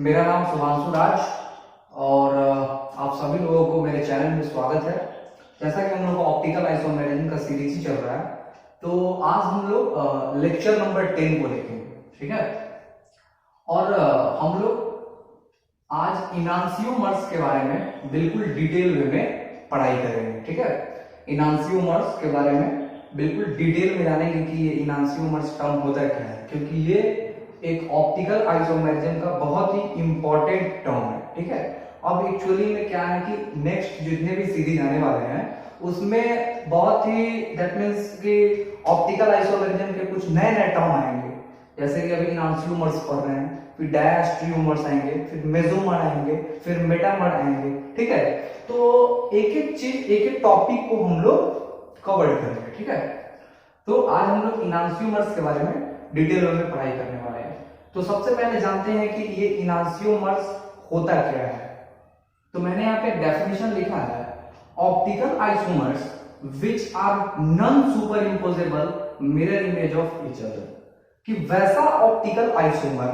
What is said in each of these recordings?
मेरा नाम शुभांशु राज और आप सभी लोगों को मेरे चैनल में स्वागत है। जैसा कि हम लोग ऑप्टिकल आइसोमेरिज्म का सीरीज ही चल रहा है, तो आज हम लोग लेक्चर नंबर 10 को देखेंगे, ठीक है। और हम लोग आज इनांसियोमर्स के बारे में बिल्कुल डिटेल वे में पढ़ाई करेंगे, ठीक है। इनांसियोमर्स के बारे में बिल्कुल डिटेल में जानेंगे कि ये इनांसियोमर्स टर्म होता क्या है, क्योंकि ये एक ऑप्टिकल आइसोमेरिज्म का बहुत ही इंपॉर्टेंट टर्म है, ठीक है। अब एक्चुअली में क्या है कि नेक्स्ट जितने भी सीरीज आने वाले हैं उसमें बहुत ही दैट मींस कि ऑप्टिकल आइसोमेरिज्म के कुछ नए नए टर्म आएंगे। जैसे कि अभी इनांसियोमर्स पढ़ रहे हैं, फिर डायस्ट्रियोमर्स आएंगे, फिर मेसोमर आएंगे, फिर मेटामर आएंगे, ठीक है। तो एक एक चीज, एक एक टॉपिक को हम लोग कवर करेंगे, ठीक है। तो आज हम लोग इनांसियोमर्स के बारे में डिटेल में पढ़ाई करने वाले हैं। तो सबसे पहले जानते हैं कि ये इनांसियोमर्स होता क्या है। तो मैंने यहाँ पे डेफिनेशन लिखा है, optical isomers which are non superimposable mirror image of each other. कि वैसा ऑप्टिकल आइसोमर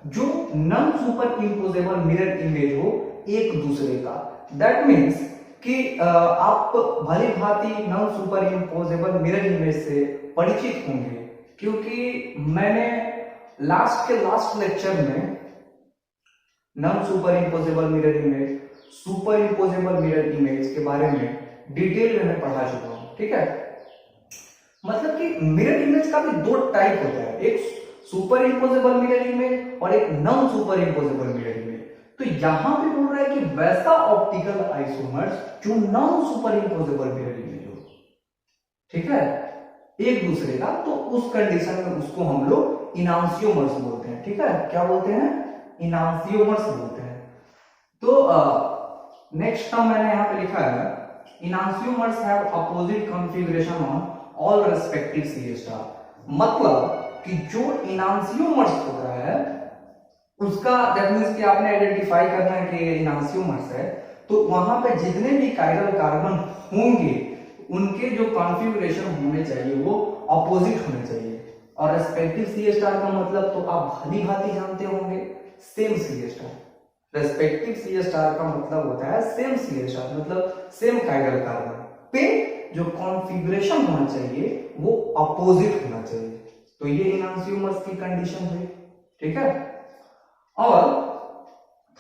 जो non superimposable mirror image हो एक दूसरे का। दैट मीन्स कि आप भली भांति non superimposable mirror image से परिचित होंगे, क्योंकि मैंने लास्ट लेक्चर में non superimposable mirror image, super imposable mirror image के बारे में डिटेल में पढ़ा चुका हूं, ठीक है। मतलब कि मिरर इमेज का भी दो टाइप होता है, एक सुपर इम्पोजेबल मिरर इमेज और एक non superimposable mirror image. तो यहां पे बोल रहा है कि वैसा ऑप्टिकल आइसोमर्स जो non superimposable mirror image हो, ठीक है, एक दूसरे का, तो उस कंडीशन में उसको हम लोग इनांसियोमर्स बोलते हैं, ठीक है। क्या बोलते हैं? इनांसियोमर्स बोलते हैं। तो नेक्स्ट टर्म मैंने यहां पे लिखा है, enantiomers have opposite configuration on all respective C star. मतलब कि जो इनांसियोमर्स होता है उसका दैट मींस कि आपने आइडेंटिफाई करना है कि ये इनांसियोमर्स है, तो वहां पे जितने भी कायरल कार्बन होंगे उनके जो कॉन्फ़िगरेशन होने चाहिए वो अपोजिट होने चाहिए। और रेस्पेक्टिव सी स्टार का मतलब तो आप भली भांति जानते होंगे, सेम सी स्टार। रेस्पेक्टिव सी स्टार का मतलब होता है सेम सी स्टार, मतलब सेम कायरल कार्बन पे जो कॉन्फ़िगरेशन होना चाहिए वो अपोजिट होना चाहिए। तो ये इनांसियोमर्स की कंडीशन है, ठीक है। और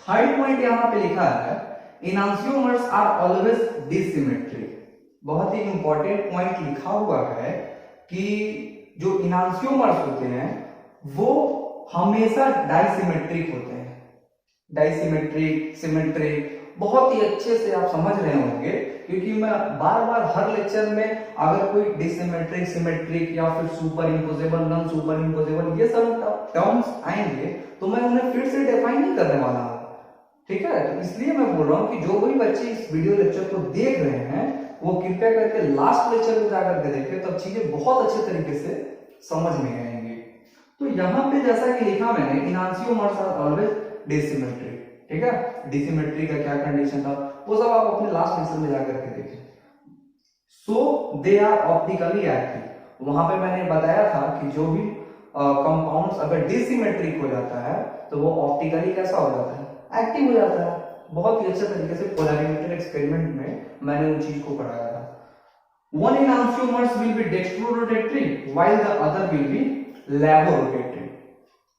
थर्ड पॉइंट यहां पे लिखा है, इनांसियोमर्स आर ऑलवेज डिसिमेट्रिक। बहुत ही इंपॉर्टेंट पॉइंट लिखा हुआ है कि जो इनांसियोमर्स होते हैं वो हमेशा डाइसिमेट्रिक होते हैं। डाइसिमेट्रिक, सिमेट्रिक, बहुत ही अच्छे से आप समझ रहे होंगे, क्योंकि मैं बार बार हर लेक्चर में अगर कोई डिसिमेट्रिक, सिमेट्रिक या फिर super imposable, non super imposable ये सब टर्म्स आएंगे तो मैं उन्हें फिर से डिफाइन नहीं करने वाला हूं, ठीक है। तो इसलिए मैं बोल रहा हूं कि जो भी बच्चे इस वीडियो लेक्चर को देख रहे हैं वो कृपया करके लास्ट लेक्चर में जाकर के देखें, तब चीजें बहुत अच्छे तरीके से समझ में आएंगी। तो यहाँ पे जैसा कि लिखा मैंने, इनांसियोमर्स आर ऑलवेज डिसिमेट्रिक, ठीक है। डिसिमेट्री का क्या कंडीशन था वो सब आप अपने लास्ट लेक्चर में जाकर के देखें। सो दे आर ऑप्टिकली एक्टिव। वहां पे मैंने बताया था कि जो भी कंपाउंड्स अगर डिसिमेट्रिक हो जाता है तो वो ऑप्टिकली कैसा हो जाता है? एक्टिव हो जाता है। बहुत ही अच्छे तरीके से पोलैरिमीटर एक्सपेरिमेंट में मैंने उन चीज को पढ़ाया था। One enantiomers will be dextrorotatory while the other will be laborotatory।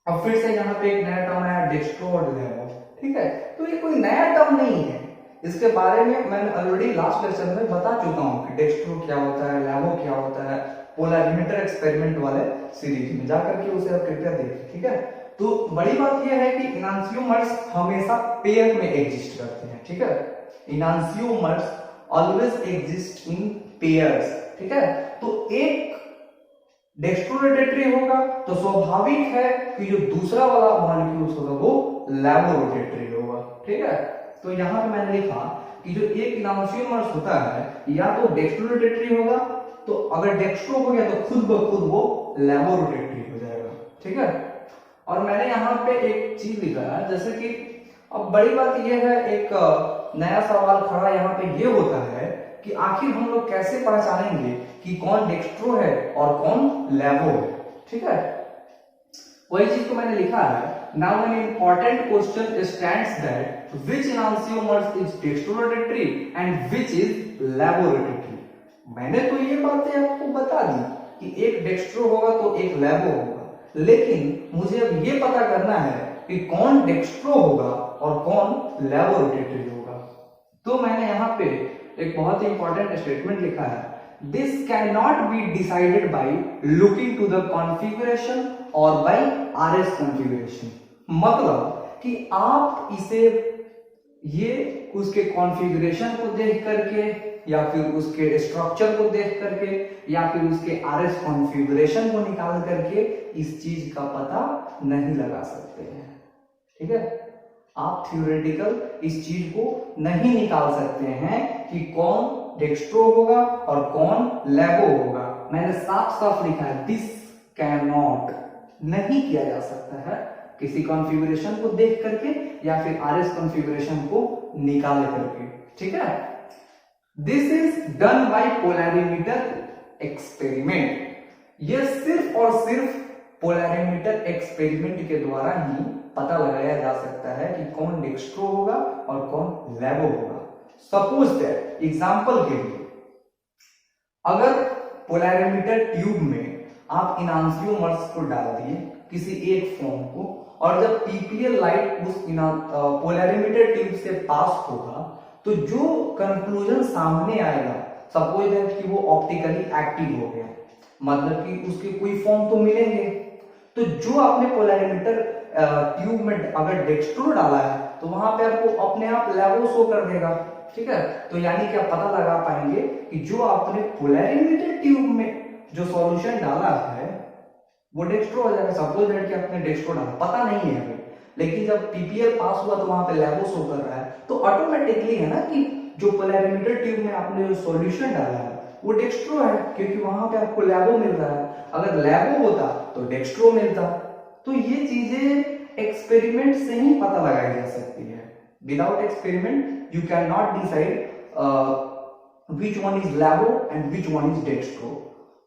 अब फिर से यहाँ पे एक नया टर्म आया, डेक्स्ट्रो और लैबो, ठीक है। तो ये कोई नया टर्म नहीं है, इसके बारे में मैंने ऑलरेडी लास्ट लेक्चर में बता चुका हूँ कि डेक्स्ट्रो क्या होता है, लैबो क्या होता है, पोलैरिमीटर एक्सपेरिमेंट वाले सीरीज में जाकर के उसे आप कृपया देखें, ठीक है। तो बड़ी बात यह है कि इनांसियोमर्स हमेशा पेयर में एग्जिस्ट करते हैं, ठीक है। इनांसियोमर्स ऑलवेज एग्जिस्ट इन पेयर्स, ठीक है। तो एक डेक्स्ट्रोरोटेटरी होगा तो स्वाभाविक है कि जो दूसरा वाला मॉलिक्यूल्स होगा वो लैबोरोटेटरी होगा, ठीक है। तो यहां पे मैंने लिखा कि जो एक इनांसियोमर्स होता है या तो डेक्स्ट्रोरोटेटरी होगा, तो अगर डेक्स्ट्रो हो गया तो खुद ब खुद वो लैबोरोटेटरी हो जाएगा, ठीक है। और मैंने यहाँ पे एक चीज लिखा है, जैसे कि अब बड़ी बात यह है, एक नया सवाल खड़ा यहाँ पे ये होता है कि आखिर हम लोग कैसे पहचानेंगे कि कौन डेक्स्ट्रो है और कौन लैबो है, ठीक है। वही चीज को मैंने लिखा है। Now an important question stands that which enantiomers is dextrorotatory and which is laevorotatory. मैंने तो ये बातें आपको बता दी कि एक डेक्स्ट्रो होगा तो एक लैबो होगा, लेकिन मुझे अब ये पता करना है कि कौन डेक्स्ट्रो होगा और कौन लैबोरोटेटरी होगा। तो मैंने यहाँ पे एक बहुत ही इंपॉर्टेंट स्टेटमेंट लिखा है, this can not be decided by looking to the configuration और बाई आरएस कॉन्फ़िगरेशन। मतलब कि आप इसे ये उसके कॉन्फ़िगरेशन को देख करके या फिर उसके स्ट्रक्चर को देख करके या फिर उसके आरएस कॉन्फ़िगरेशन को निकाल करके इस चीज का पता नहीं लगा सकते हैं। ठीक है, आप थ्योरेटिकल इस चीज को नहीं निकाल सकते हैं कि कौन डेक्स्ट्रो होगा और कौन लैबो होगा। मैंने साफ साफ लिखा है, दिस कैन नॉट, नहीं किया जा सकता है किसी कॉन्फ़िगरेशन को देख करके या फिर आरएस कॉन्फ़िगरेशन को निकाल करके। ठीक है, this is done by polarimeter experiment. यह सिर्फ और सिर्फ पोलैरिमीटर एक्सपेरिमेंट के द्वारा ही पता लगाया जा सकता है कि कौन डेक्स्ट्रो होगा और कौन लैबो होगा। सपोज दैट, एग्जांपल के लिए, अगर पोलैरिमीटर ट्यूब में आप इनांसियोमर्स को डाल दिए किसी एक फॉर्म को, और जब पीपीएल लाइट उस पोलैरिमीटर ट्यूब से पास होगा तो जो कंक्लूजन सामने आएगा, सपोज दैट कि वो ऑप्टिकली एक्टिव हो गया, मतलब कि उसके कोई फॉर्म तो मिलेंगे। तो जो आपने पोलैरिमीटर ट्यूब में अगर डेक्स्ट्रो डाला है तो वहां पे आपको अपने आप लैबो शो कर देगा। ठीक है, तो यानी कि आप पता लगा पाएंगे कि जो आपने पोलैरिमीटर ट्यूब में जो सॉल्यूशन डाला है वो डेक्स्ट्रो हो जाएगा। सपोज दैट कि आपने डेक्स्ट्रो डाला, पता नहीं है हमें, लेकिन जब पीपीएल पास हुआ तो वहां पे लैबो शो कर रहा है, तो ऑटोमेटिकली है ना कि जो पोलैरिमीटर ट्यूब में आपने जो सॉल्यूशन डाला है वो डेक्स्ट्रो है, क्योंकि वहां पे आपको लैबो मिल रहा है। अगर लैबो होता तो डेक्स्ट्रो मिलता। तो ये चीजें एक्सपेरिमेंट से ही पता लगाई जा सकती है। Without experiment you can not decide which one is labo and which one is dextro.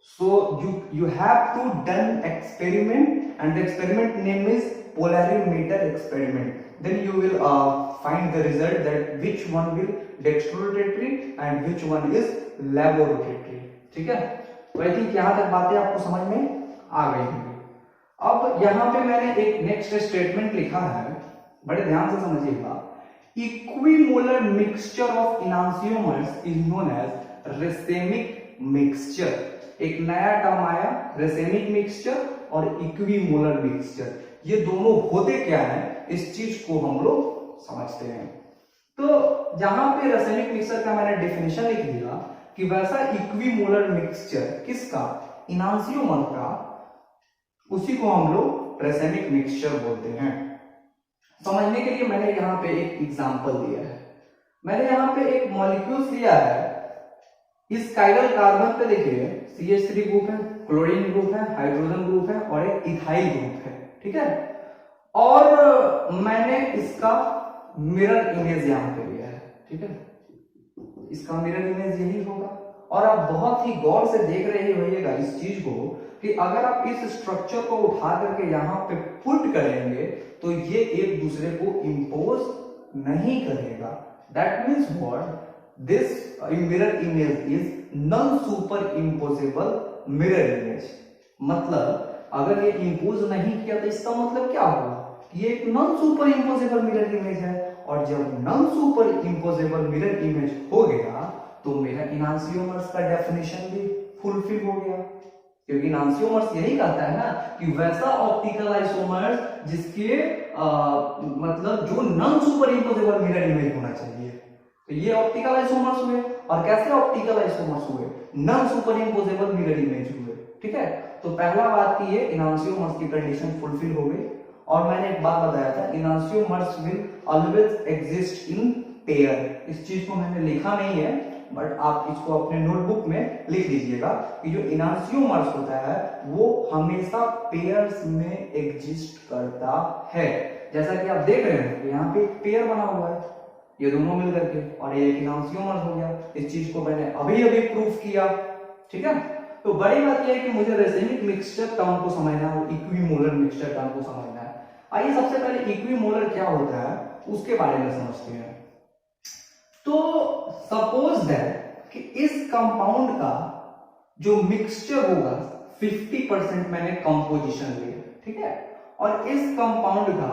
So you have to done experiment and the experiment name is polarimeter experiment. Then you will find the result that which one will dextrorotatory and which one is laborotatory. ठीक है, तो I think यहां तक बातें आपको समझ में आ गई होंगी। अब यहां पे मैंने एक नेक्स्ट स्टेटमेंट लिखा है, बड़े ध्यान से समझिएगा। Equimolar mixture of enantiomers is known as racemic mixture. एक नया टर्म आया, रेसेमिक मिक्सचर और इक्विमोलर मिक्सचर। ये दोनों होते क्या है, इस चीज को हम लोग समझते हैं। तो जहां पे रेसेमिक मिक्सचर का मैंने डेफिनेशन लिख दिया कि वैसा इक्विमोलर मिक्सचर किसका, इनांसियोमर का, उसी को हम लोग रेसेमिक मिक्सचर बोलते हैं। समझने के लिए मैंने यहाँ पे एक एग्जांपल दिया है। मैंने यहाँ पे एक मॉलिक्यूल लिया है, इस काइरल कार्बन पे देखिए CH3 ग्रुप है, क्लोरीन ग्रुप है, हाइड्रोजन ग्रुप है और एक इथाइल ग्रुप है। ठीक है, और मैंने इसका मिरर इमेज यहाँ पे लिया है। ठीक है, इसका मिरर इमेज यही होगा। और आप बहुत ही गौर से देख रहे होइएगा इस चीज को कि अगर आप इस स्ट्रक्चर को उठा करके यहाँ पे पुट करेंगे तो ये एक दूसरे को इंपोज नहीं करेगा। That means what, this mirror image is non superimposable mirror image. मतलब अगर ये इंपोज नहीं किया तो इसका मतलब क्या होगा, ये एक non superimposable mirror image है। और जब non superimposable mirror image हो गया तो मेरा इनांसियोमर्स का डेफिनेशन भी फुलफिल हो गया, क्योंकि इनांसियोमर्स यही कहता है ना कि वैसा ऑप्टिकल आइसोमर्स जिसके मतलब जो non superimposable mirror image होना चाहिए। तो ये ऑप्टिकल आइसोमर्स हुए, और कैसे ऑप्टिकल आइसोमर्स हुए, non superimposable mirror image हुए। ठीक है, तो पहला बात की ये इनांसियोमर्स की कंडीशन फुलफिल हो गई। और मैंने एक बात बताया था, enantiomers will always exist in pair. इस चीज को मैंने लिखा नहीं है, बट आप इसको अपने नोटबुक में लिख लीजिएगा कि जो इनांसियोमर्स होता है वो हमेशा पेयर्स में एग्जिस्ट करता है। जैसा कि आप देख रहे हैं यहाँ पे एक पेयर बना हुआ है, ये दोनों मिल करके, और ये एक इनांसियोमर्स हो गया। इस चीज को मैंने अभी अभी प्रूफ किया। ठीक है, तो बड़ी बात यह है कि मुझे रेसिमिक मिक्सचर टर्म को समझना है, इक्विमोलर मिक्सचर टर्म को समझना है। आइए सबसे पहले इक्विमोलर क्या होता है उसके बारे में समझते हैं। तो सपोज दैट कि इस कंपाउंड का जो मिक्सचर होगा 50% मैंने कंपोजिशन लिया, ठीक है, और इस कंपाउंड का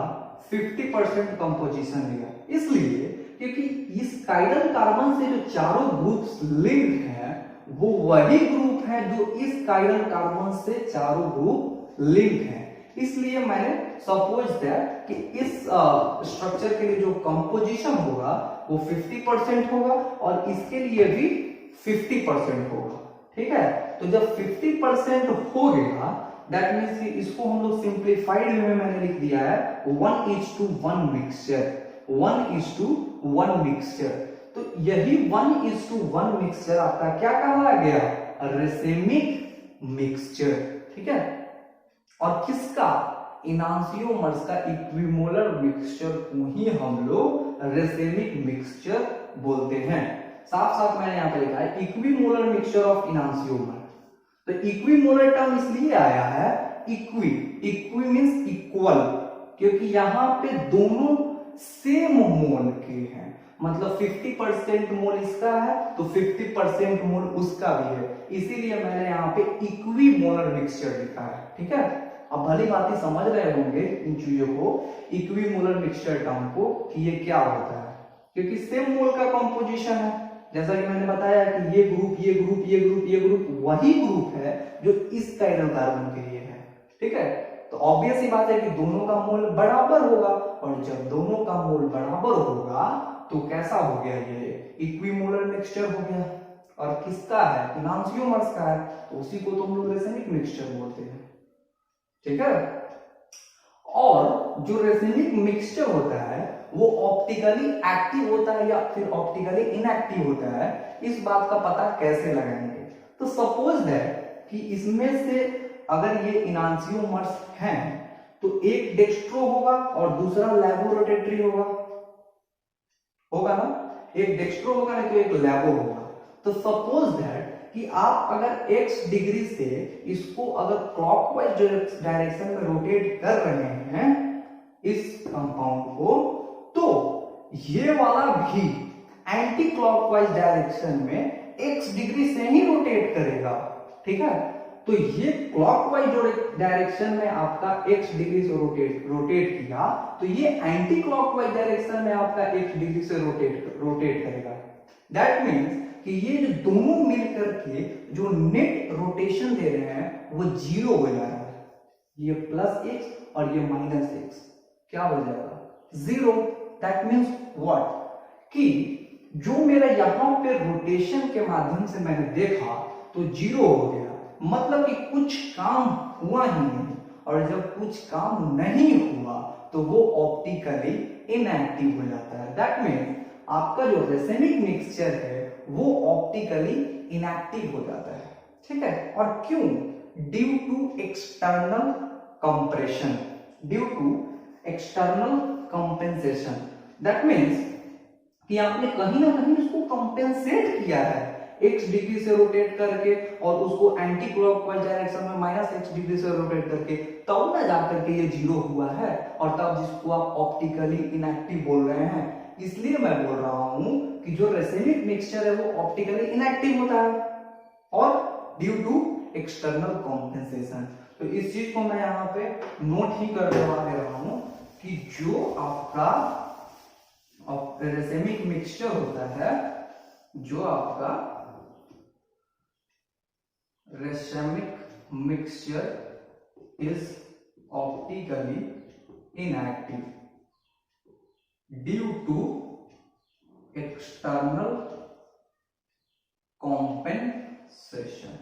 50% कंपोजिशन लिया, इसलिए क्योंकि इस काइरल कार्बन से जो चारों ग्रुप्स लिंक्ड हैं वो वही ग्रुप है जो इस काइरल कार्बन से चारों ग्रुप लिंक हैं। इसलिए मैंने सपोज दैट कि इस स्ट्रक्चर के लिए जो कंपोजिशन होगा वो 50% होगा और इसके लिए भी 50% होगा, ठीक है। तो जब 50% हो गया दैट मीन्स कि इसको हम लोग सिंप्लीफाइड में मैंने लिख दिया है 1:1 मिक्सचर, 1:1 मिक्सचर। तो यही 1:1 मिक्सचर आपका क्या कहा गया, रेसिमिक मिक्सचर, ठीक है। और किसका, इनांसियोमर्स का इक्विमोलर मिक्सचर को ही हम लोग रेसिमिक मिक्सचर बोलते हैं। साफ साफ मैंने यहां पे लिखा है इक्विमोलर मिक्सचर ऑफ इनांसियोमर। तो इक्विमोलर टर्म इसलिए आया है, इक्वी मींस इक्वल, क्योंकि यहां पे दोनों सेम मोल के हैं, मतलब 50% मोल इसका है तो 50% मोल उसका भी है, इसीलिए मैंने यहाँ पे इक्विमोलर मिक्सचर लिखा है, ठीक है। अब भली बात ही समझ रहे होंगे इन चीजों को, इक्विमोलर मिक्सचर टर्म को, कि ये क्या होता है, क्योंकि सेम मोल का कंपोजिशन है। जैसा कि मैंने बताया कि ये ग्रुप ये ग्रुप ये ग्रुप ये ग्रुप वही ग्रुप है जो इस काइरल कार्बन के लिए है, ठीक है। तो ऑब्वियस ही बात है कि दोनों का मोल बराबर होगा, और जब दोनों का मोल बराबर होगा तो कैसा हो गया, ये इक्विमोलर मिक्सचर हो गया। और किसका है, इनांसियोमर्स का है, तो उसी को तो हम लोग रेसिमिक मिक्सचर बोलते हैं, ठीक है। और जो रेसिमिक मिक्सचर होता है वो ऑप्टिकली एक्टिव होता है या फिर ऑप्टिकली इनएक्टिव होता है, इस बात का पता कैसे लगाएंगे। तो सपोज दैट कि इसमें से अगर ये इनांसियोमर्स हैं तो एक डेक्स्ट्रो होगा और दूसरा लैबोरोटेटरी होगा ना, एक डेक्स्ट्रो होगा नहीं तो एक लैबो होगा। तो सपोज दैट कि आप अगर x डिग्री से इसको अगर क्लॉकवाइज डायरेक्शन में रोटेट कर रहे हैं इस कंपाउंड को, तो ये वाला भी एंटी क्लॉकवाइज डायरेक्शन में x डिग्री से ही रोटेट करेगा, ठीक है। तो ये क्लॉकवाइज डायरेक्शन में आपका x डिग्री से रोटेट किया, तो ये एंटी क्लॉकवाइज डायरेक्शन में आपका x डिग्री से रोटेट करेगा। दैट मीन्स कि ये जो दोनों मिलकर के जो नेट रोटेशन दे रहे हैं वो 0 हो जाएगा, ये +x और ये -x क्या हो जाएगा, 0। दैट मीन्स व्हाट, कि जो मेरा यहां पे रोटेशन के माध्यम से मैंने देखा तो 0 हो गया, मतलब कि कुछ काम हुआ ही नहीं, और जब कुछ काम नहीं हुआ तो वो ऑप्टिकली इनएक्टिव हो जाता है। दैट मीन्स आपका जो रेसिमिक मिक्सचर है वो ऑप्टिकली इनएक्टिव हो जाता है, ठीक है। और क्यों, due to external compression, due to external compensation. That means कि आपने कहीं ना कहीं उसको कंपेंसेट किया है x डिग्री से रोटेट करके, और उसको एंटी क्लॉकवाइज डायरेक्शन में -x डिग्री से रोटेट करके, तब ना जाकर के ये 0 हुआ है, और तब जिसको आप ऑप्टिकली इनएक्टिव बोल रहे हैं। इसलिए मैं बोल रहा हूं कि जो रेसिमिक मिक्सचर है वो ऑप्टिकली इनएक्टिव होता है और ड्यू टू एक्सटर्नल कॉम्पेंसेशन। तो इस चीज को मैं यहाँ पे नोट ही कर दे रहा हूं कि जो आपका रेसिमिक मिक्सचर होता है, जो आपका racemic mixture is optically inactive due to external compensation,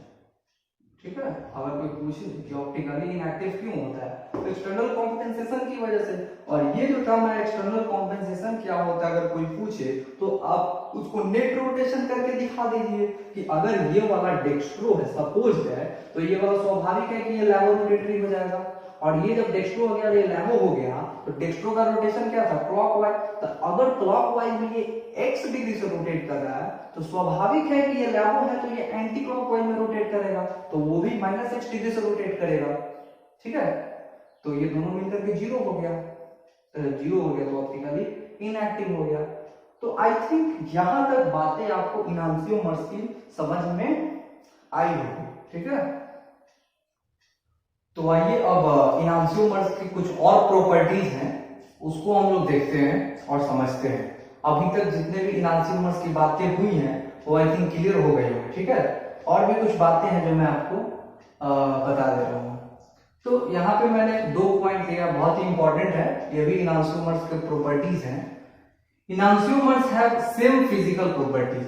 ठीक है। अगर कोई पूछे कि ऑप्टिकली इनएक्टिव क्यों होता है, तो एक्सटर्नल कॉम्पेंसेशन की वजह से। और ये जो टर्म है एक्सटर्नल कॉम्पेंसेशन क्या होता है, अगर कोई पूछे तो आप उसको नेट रोटेशन करके दिखा दीजिए कि अगर ये वाला डेक्स्ट्रो है सपोज है, तो ये वाला स्वाभाविक है कि ये लैबोरोटेटरी हो जाएगा, और ये जब डेक्स्ट्रो हो गया और ये लैबो हो गया तो डेक्स्ट्रो का रोटेशन क्या था, क्लॉकवाइज। तो अगर क्लॉकवाइज में ये x डिग्री से रोटेट कर रहा है तो स्वाभाविक है कि ये लैबो है तो ये एंटी क्लॉकवाइज में रोटेट करेगा, तो वो भी -x डिग्री से रोटेट करेगा। ठीक है, तो ये दोनों मिलकर के जीरो हो गया, जीरो हो गया तो ऑप्टिकली इनएक्टिव हो गया। तो आई थिंक यहां तक बातें आपको इनांसियोमर्स की समझ में आई होगी। ठीक है, तो आइए अब इनांसियोमर्स की कुछ और प्रॉपर्टीज हैं उसको हम लोग देखते हैं और समझते हैं। अभी तक जितने भी इनांसियोमर्स की बातें हुई हैं वो आई थिंक क्लियर हो गई होगी। ठीक है, और भी कुछ बातें हैं जो मैं आपको बता दे रहा हूं। तो यहाँ पे मैंने 2 पॉइंट लिया, बहुत ही इंपॉर्टेंट है, ये भी इनांसियोमर्स के प्रॉपर्टीज हैं। इनांसियोमर्स हैव सेम फिजिकल प्रॉपर्टीज,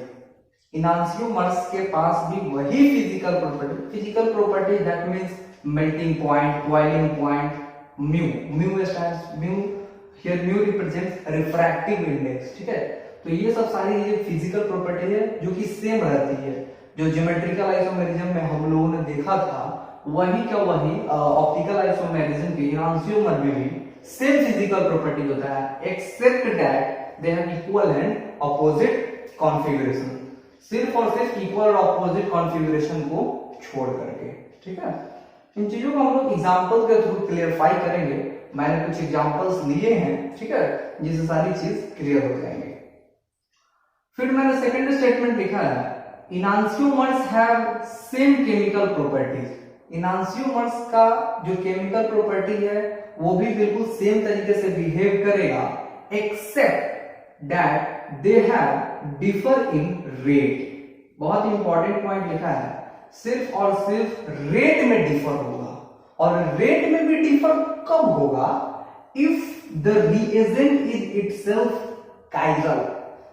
इनांसियोमर्स के पास भी वही physical property that means melting point, boiling point, mu stands mu, here mu represents refractive index. ठीक है, तो ये सब सारी ये फिजिकल प्रॉपर्टी है जो कि सेम रहती है। जो ज्योमेट्रिकल आइसोमेरिज्म में हम लोगों ने देखा था वही का वही ऑप्टिकल आइसोमेरिज्म के इनांसियोमर में भी सेम फिजिकल प्रॉपर्टी होता है, except that they have equal and opposite configuration, सिर्फ और सिर्फ इक्वल और ऑपोजिट कॉन्फ़िगरेशन को छोड़ करके। ठीक है, इन चीजों को हम लोग एग्जांपल के थ्रू क्लियरफाई करेंगे। मैंने कुछ एग्जांपल्स लिए हैं, ठीक है, जिससे सारी चीज क्लियर हो जाएंगे। फिर मैंने सेकंड स्टेटमेंट लिखा है enantiomers have same chemical properties, इनांसियोमर्स का जो केमिकल प्रॉपर्टी है वो भी बिल्कुल सेम तरीके से बिहेव करेगा, except that they have differ in rate. बहुत ही इंपॉर्टेंट पॉइंट लिखा है, सिर्फ और सिर्फ रेट में डिफर होगा, और रेट में भी डिफर कब होगा, if the reagent is itself chiral,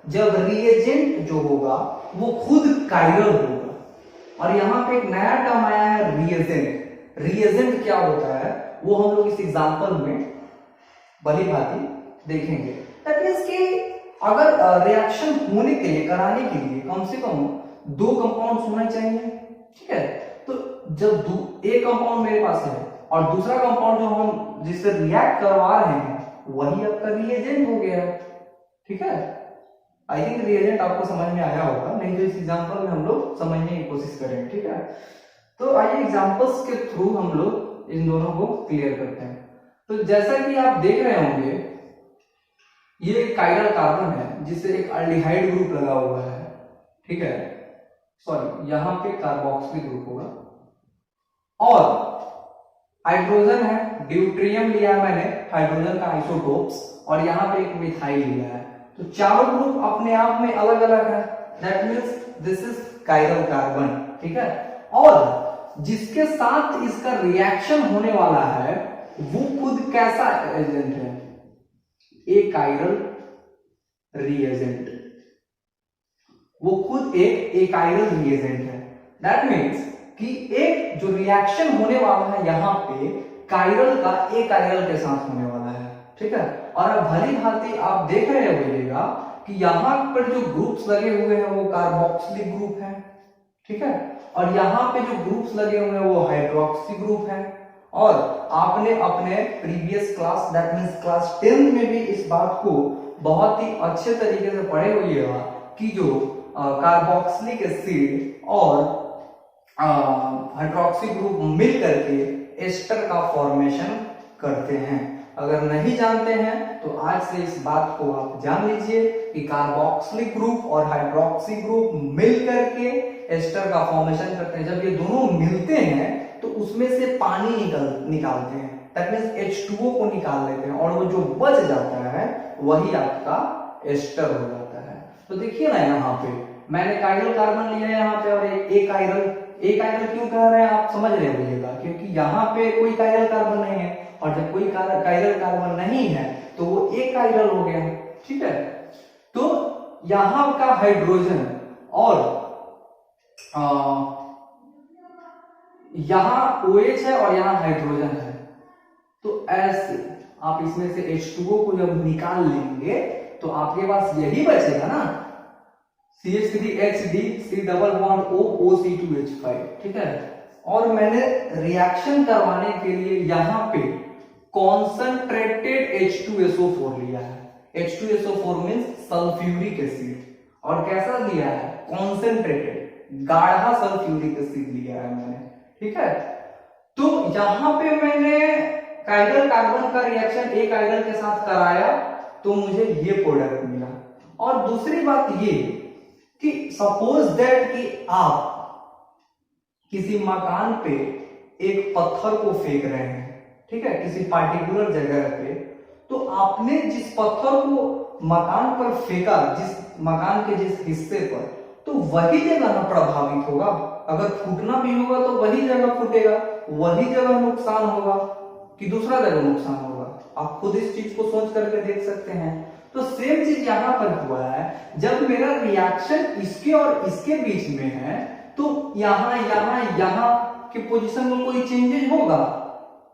जब रिएजेंट जो होगा वो खुद कायरल होगा। और यहां पे एक नया टर्म आया है रिएजेंट। रिएजेंट क्या होता है वो हम लोग इस एग्जांपल में भली भांति देखेंगे। दैट मींस कि अगर रिएक्शन होने के लिए, कराने के लिए कम से कम 2 कंपाउंड्स होना चाहिए। ठीक है, तो जब एक कंपाउंड मेरे पास है और दूसरा कंपाउंड जो हम जिससे रिएक्ट करवा रहे हैं वही आपका रिएजेंट हो गया। ठीक है, आई थिंक रिएजेंट आपको समझ में आया होगा, नहीं तो इस एग्जांपल में हम लोग समझने की कोशिश करेंगे। ठीक है, तो आइए एग्जांपल्स के थ्रू हम लोग इन दोनों को क्लियर करते हैं। तो जैसा कि आप देख रहे होंगे ये एक कायरल कार्बन है जिससे एक अल्डिहाइड ग्रुप लगा हुआ है। ठीक है, सॉरी यहां पे कार्बोक्सिल ग्रुप होगा, और हाइड्रोजन है, ड्यूट्रियम लिया है मैंने, हाइड्रोजन का आइसोटोप्स, और यहां पे एक मिथाइल लिया है। तो चारों ग्रुप अपने आप में अलग अलग है, that means this is chiral carbon. ठीक है, और जिसके साथ इसका रिएक्शन होने वाला है वो खुद कैसा एजेंट है, ए कायरल रिएजेंट, वो खुद एक एकाइरल रिएजेंट है। दैट मींस कि एक जो रिएक्शन होने वाला है यहां पे कायरल का एकाइरल के साथ होने वाला है। ठीक है, और अब भली भांति आप देख रहे होइएगा कि यहां पर जो ग्रुप्स लगे हुए हैं वो कार्बोक्सिलिक ग्रुप है। ठीक है, और यहां पे जो ग्रुप्स लगे हुए हैं वो हाइड्रोक्सी ग्रुप है। और आपने अपने previous class that means class 10 में भी इस बात को बहुत ही अच्छे तरीके से पढ़े होइएगा कि जो कार्बोक्सिलिक एसिड और हाइड्रोक्सी ग्रुप मिल करके एस्टर का फॉर्मेशन करते हैं। अगर नहीं जानते हैं तो आज से इस बात को आप जान लीजिए कि कार्बोक्सिलिक ग्रुप और हाइड्रोक्सी ग्रुप मिल करके एस्टर का फॉर्मेशन करते हैं। जब ये दोनों मिलते हैं तो उसमें से पानी निकालते हैं, दैट मींस H2O को निकाल लेते हैं, और वो जो बच जाता है वही आपका एस्टर हो जाता है। तो देखिए ना यहाँ पे मैंने कायरल कार्बन लिया है यहाँ पे, और एक कायरल क्यों कह रहे हैं आप समझ रहे होइएगा, क्योंकि यहाँ पे कोई कायरल कार्बन नहीं है, और जब कोई कायरल कार्बन नहीं है तो वो एक कायरल हो गया। ठीक है, तो यहां का हाइड्रोजन और यहां OH है और यहां हाइड्रोजन है, तो ऐसे आप इसमें से H2O को जब निकाल लेंगे तो आपके पास यही बचेगा ना, CH3HD C double bond O OC2H5। ठीक है, और मैंने रिएक्शन करवाने के लिए यहां पे कॉन्सेंट्रेटेड H2SO4 लिया है। H2SO4 मीन्स सल्फ्यूरिक एसिड, और कैसा लिया है? कॉन्सेंट्रेटेड, गाढ़ा सल्फ्यूरिक एसिड लिया है मैंने, ठीक है। तो यहां पे मैंने काइरल कार्बन का रिएक्शन एक काइरल के साथ कराया तो मुझे ये प्रोडक्ट मिला। और दूसरी बात ये कि सपोज दैट कि आप किसी मकान पे एक पत्थर को फेंक रहे हैं, ठीक है, किसी पार्टिकुलर जगह पे, तो आपने जिस पत्थर को मकान पर फेंका, जिस मकान के जिस हिस्से पर, तो वही जगह ना प्रभावित होगा। अगर फूटना भी होगा तो वही जगह फूटेगा, वही जगह नुकसान होगा कि दूसरा जगह नुकसान होगा। आप खुद इस चीज को सोच करके देख सकते हैं। तो सेम चीज यहां पर हुआ है, जब मेरा रिएक्शन इसके और इसके बीच में है तो यहां के पोजीशन में कोई चेंजेस होगा?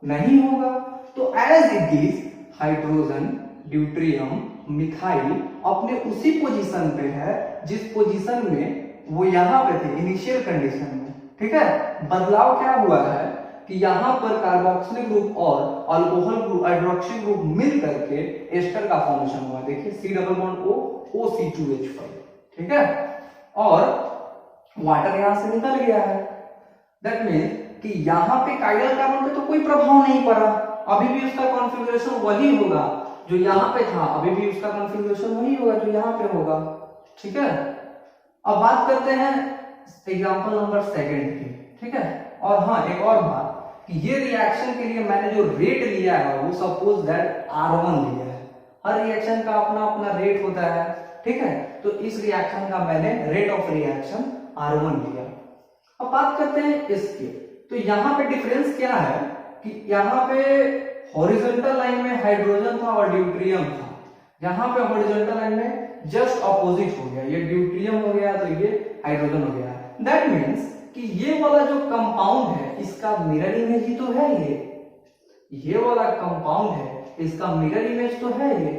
नहीं होगा। तो as it is hydrogen, deuterium, methyl अपने उसी पोजीशन पे है जिस पोजीशन में वो यहां पे थे इनिशियल कंडीशन में, ठीक है। बदलाव क्या हुआ है कि यहां पर कार्बोक्सिलिक ग्रुप और अल्कोहल ग्रुप, हाइड्रोक्सी ग्रुप मिल करके एस्टर का फॉर्मेशन हुआ। देखिए C+O2H5, ठीक है, और वाटर यहां से निकल गया है। दैट मीन्स कि यहां पे काइरल कार्बन पे तो कोई प्रभाव नहीं पड़ा, अभी भी उसका कॉन्फ़िगरेशन वही होगा जो यहां पे था, अभी भी उसका कॉन्फ़िगरेशन वही होगा जो यहां पे होगा, ठीक है। अब बात करते हैं एग्जांपल नंबर 2 की, ठीक है। और हाँ, एक और बात कि ये रिएक्शन के लिए मैंने जो रेट लिया है वो सपोज दैट R1 लिया है। हर रिएक्शन का अपना अपना रेट होता है, ठीक है। तो इस रिएक्शन का मैंने रेट ऑफ रिएक्शन R1 लिया। अब बात करते हैं इसके, तो यहाँ पे डिफरेंस क्या है कि यहाँ पे हॉरिजॉन्टल लाइन में हाइड्रोजन था और ड्यूट्रियम था, यहाँ पे हॉरिजॉन्टल लाइन में जस्ट ऑपोजिट हो गया, ये ड्यूट्रियम हो गया तो ये हाइड्रोजन हो गया। दैट मीन्स कि ये वाला जो कंपाउंड है इसका मिरर इमेज ही तो है, ये वाला कंपाउंड है इसका मिरर इमेज तो है ये,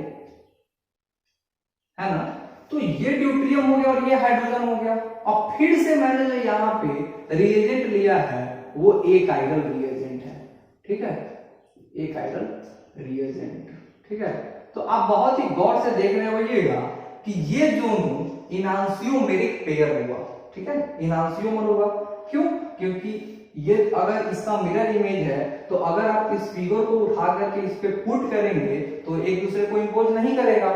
है ना। तो ये ड्यूट्रियम हो गया और ये हाइड्रोजन हो गया। और फिर से मैंने जो यहाँ पे रिएजेंट लिया है वो एक आइडल रिएजेंट है, ठीक है, एक आइडल रिएजेंट, ठीक है। तो आप बहुत ही गौर से देख रहे होइएगा कि ये दोनों इनांसियोमेरिक पेयर हुआ, ठीक है, इनांसियोमर होगा। क्यों? क्योंकि ये अगर इसका मिरर इमेज है तो अगर आप इस फिगर को उठा करके इस पे पुट करेंगे तो एक दूसरे को इंपोज नहीं करेगा,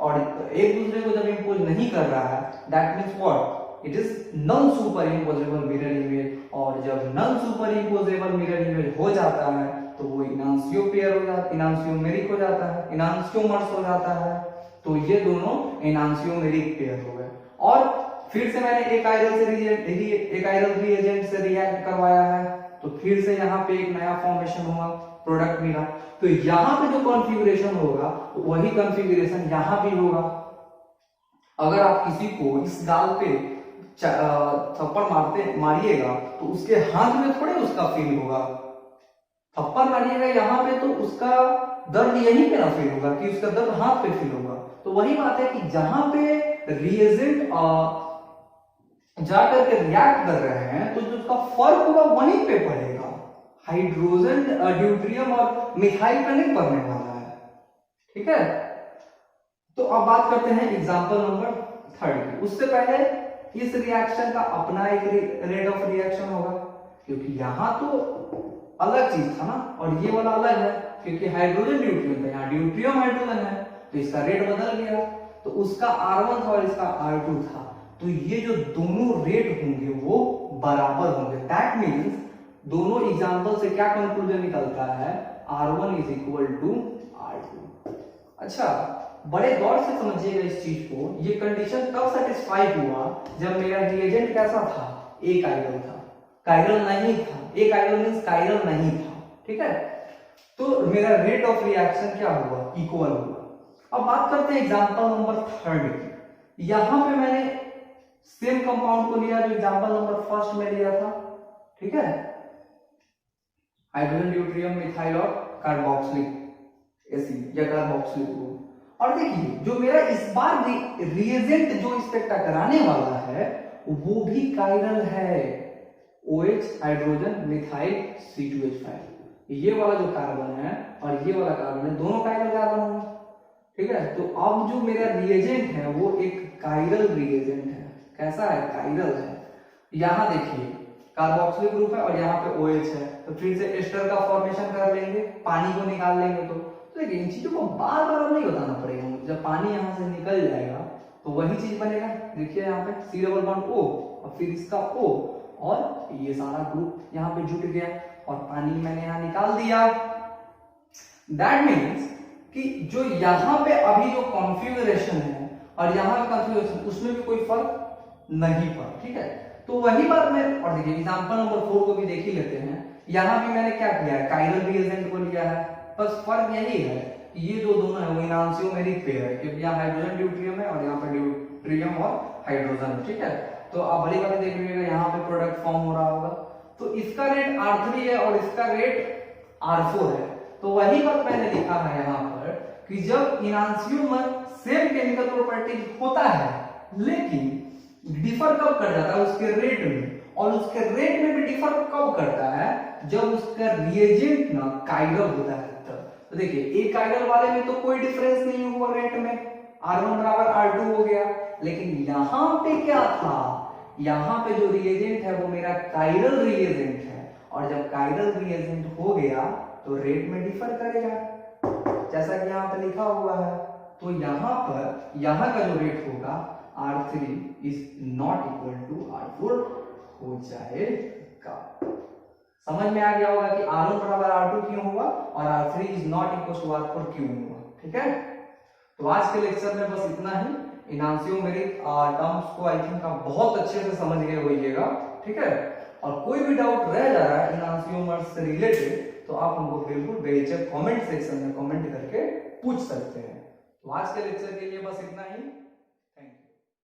और एक दूसरे को जब इंपोज नहीं कर रहा है that means what, it is non superimposable mirror image. और जब non superimposable mirror image हो जाता है तो वो इनांसियो पेयर हो जाता है, इनांसियोमेरिक हो जाता है, इनांसियोमर्स हो जाता है। तो ये दोनों इनांसियोमेरिक पेयर हो गए। और फिर से मैंने एक आयरन रिएजेंट से रिएक्ट करवाया है तो फिर से यहाँ पे एक नया फॉर्मेशन हुआ, प्रोडक्ट मिला। तो यहाँ पे जो कॉन्फ़िगरेशन होगा वही कॉन्फ़िगरेशन यहाँ भी होगा। अगर आप किसी को इस गाल पे थप्पड़ मारिएगा तो उसके हाथ में थोड़े उसका फील होगा, थप्पड़ मारिएगा यहाँ पे तो उसका दर्द यहीं पे ना फील होगा कि उसका दर्द हाथ पे फील होगा। तो वही बात है कि जहां पे रिएजेंट जाकर के रिएक्ट कर रहे हैं तो जो उसका फर्क होगा वहीं पे पड़ेगा, हाइड्रोजन, ड्यूट्रियम और मिथाइल पे नहीं पड़ने वाला है, ठीक है। तो अब बात करते हैं एग्जांपल नंबर 3 की। उससे पहले इस रिएक्शन का अपना एक रेट ऑफ रिएक्शन होगा, क्योंकि यहां तो अलग चीज था ना और ये वाला अलग है, क्योंकि हाइड्रोजन ड्यूट्रियम था, यहाँ ड्यूट्रियम हाइड्रोजन है तो इसका रेट बदल गया। तो उसका R1 था और इसका R2 था, तो ये जो दोनों रेट होंगे वो बराबर होंगे। दैट मीन्स दोनों एग्जांपल से क्या कंक्लूजन निकलता है, R1 is equal to R2। अच्छा, बड़े गौर से समझिएगा इस चीज को। ये कंडीशन कब सेटिस्फाई हुआ, जब मेरा रिएजेंट कैसा था, एक आइडल था, काइरल नहीं था। एक आइडल मींस काइरल नहीं था, ठीक है। तो मेरा रेट ऑफ रिएक्शन क्या हुआ, इक्वल हुआ। अब बात करते हैं एग्जांपल नंबर 3 की। यहां पे मैंने सेम कंपाउंड को लिया जो एग्जांपल नंबर 1 में लिया था, ठीक है, हाइड्रोजन, ड्यूट्रियम, मिथाइल और कार्बोक्सिलिक एसिड या कार्बोक्सिलिक ग्रुप। और देखिए जो मेरा इस बार रिएजेंट जो इस पे टकराने वाला है वो भी काइरल है, OH हाइड्रोजन मिथाइल C2H5, ये वाला जो कार्बन है और ये वाला कार्बन है, दोनों कायरल कार्बन होंगे, ठीक है। तो अब जो मेरा रिएजेंट है वो एक कायरल रिएजेंट है। कैसा है? कायरल है। यहाँ देखिए कार्बोक्सिलिक ग्रुप है और यहाँ पे OH है, तो फिर से एस्टर का फॉर्मेशन कर लेंगे, पानी को निकाल लेंगे। तो देखिए इन चीजों को बार बार नहीं बताना पड़ेगा मुझे, जब पानी यहाँ से निकल जाएगा तो वही चीज बनेगा। देखिए यहाँ पे C डबल बॉन्ड O और फिर इसका O और ये सारा ग्रुप यहाँ पे जुट गया और पानी मैंने यहाँ निकाल दिया। दैट मीन्स कि जो यहाँ पे अभी जो कॉन्फ़िगरेशन है और यहाँ पे कॉन्फ़िगरेशन, उसमें भी कोई फर्क नहीं पड़ा, ठीक है। तो वही बात मैं, और देखिए एग्जांपल नंबर 4 को भी देख ही लेते हैं। यहाँ भी मैंने क्या किया है? कायरल रिएजेंट को लिया है। बस फर्क यही है कि ये जो दोनों है वो एनांसियोमेरिक पेयर है, क्योंकि यहाँ हाइड्रोजन ड्यूट्रियम है और यहाँ पे ड्यूट्रियम और हाइड्रोजन, ठीक है। तो आप बड़ी बातें देख लीजिएगा, यहाँ पे प्रोडक्ट फॉर्म हो रहा होगा। तो इसका रेट R3 है और इसका रेट R4 है। तो वही बात मैंने लिखा है यहाँ पर कि जब इनांसियोमर सेम केमिकल प्रॉपर्टीज होता है लेकिन डिफर कब कर जाता है? उसके रेट में, और उसके रेट में भी डिफर कब करता है? जब उसका रिएजेंट ना कायरल होता है तब। तो देखिए एक कायरल वाले में तो कोई डिफरेंस नहीं हुआ रेट में, R1 बराबर R2 हो गया। लेकिन यहाँ पे क्या था? यहाँ पे जो रिएजेंट है वो मेरा कायरल रिएजेंट है, और जब कायरल रिएजेंट हो गया तो रेट में डिफर करेगा, जैसा कि यहाँ पे लिखा हुआ है। तो यहाँ पर यहाँ का जो रेट होगा R3 is not equal to R4 हो जाएगा। समझ में आ गया होगा कि R1 बराबर R2 क्यों हुआ और R3 is not equal to R4 क्यों हुआ, ठीक है। तो आज के लेक्चर में बस इतना ही। इनांसियोमेरिक टर्म्स को आई थिंक आप बहुत अच्छे से समझ गए होइएगा, ठीक है। और कोई भी डाउट रह जा रहा है इनांसियोमर्स से रिलेटेड तो आप हमको बिल्कुल बेझिझक कमेंट सेक्शन में कमेंट करके पूछ सकते हैं। तो आज के लेक्चर के लिए बस इतना ही।